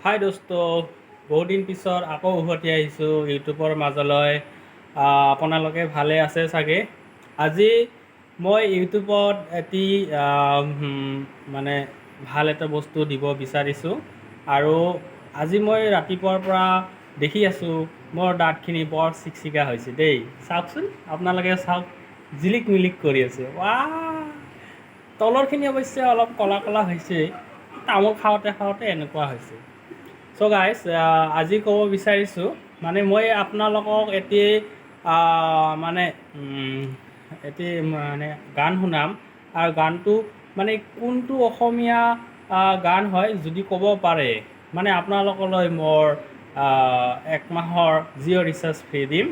হাই দোস্ত, বহুত দিন পিছত আকৌ উভতি আহিছোঁ ইউটিউবৰ মাজলৈ। আপোনালোকে ভালে আছে চাগে। আজি মই ইউটিউবত এটি মানে ভাল এটা বস্তু দিব বিচাৰিছোঁ। আৰু আজি মই ৰাতিপুৱাৰ পৰা দেখি আছোঁ মোৰ দাঁতখিনি বৰ চিকচিকা হৈছে দেই। চাওকচোন, আপোনালোকে চাওক, জিলিক মিলিক কৰি আছে। তলৰখিনি অৱশ্যে অলপ ক'লা ক'লা হৈছে, তামোল খাওঁতে খাওঁতে এনেকুৱা হৈছে। চ' গাইজ, আজি ক'ব বিচাৰিছোঁ মানে মই আপোনালোকক এটি মানে গান শুনাম। আৰু গানটো মানে কোনটো অসমীয়া গান হয় যদি ক'ব পাৰে, মানে আপোনালোকলৈ মোৰ 1 মাহৰ জিঅ' ৰিচাৰ্জ ফ্ৰী দিম।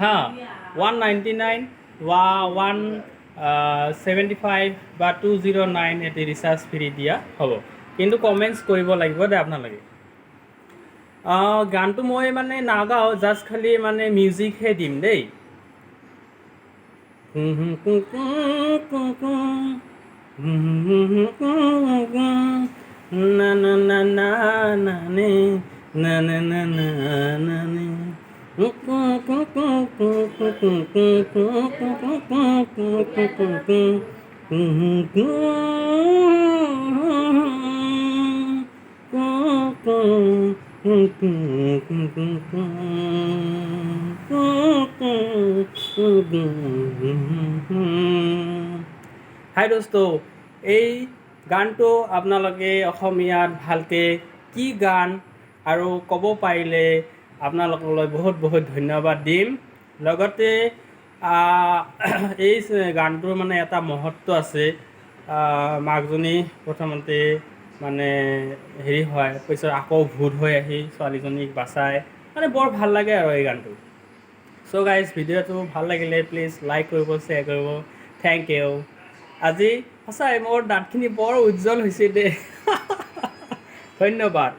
199 বা 175 বা 209 এটি ৰিচাৰ্জ ফ্ৰী দিয়া হ'ব। কিন্তু কমেণ্টছ কৰিব লাগিব দেই আপোনালোকে। গানটো মই মানে নাগাওঁ, জাষ্ট খালি মানে মিউজিকহে দিম দেই। না না না না না নে না না না না না নে হাই দোস্ত, এই গানটো আপোনালোকে অসমীয়াত ভালকৈ কি গান আৰু ক'ব পাৰিলে আপোনালোকলৈ বহুত বহুত ধন্যবাদ দিম। লগতে এই গানটোৰ মানে এটা মহত্ব আছে। মাকজনী প্ৰথমতে মানে হেৰি হয়, পিছত আকৌ ভূত হৈ আহি ছোৱালীজনীক বাচায়, মানে বৰ ভাল লাগে আৰু এই গানটো। চ' গাইজ, ভিডিঅ'টো ভাল লাগিলে প্লিজ লাইক কৰিব, শ্বেয়াৰ কৰিব। Thank you. আজি সঁচাই মোৰ দাঁতখিনি বৰ উজ্জ্বল হৈছে দেই। ধন্যবাদ।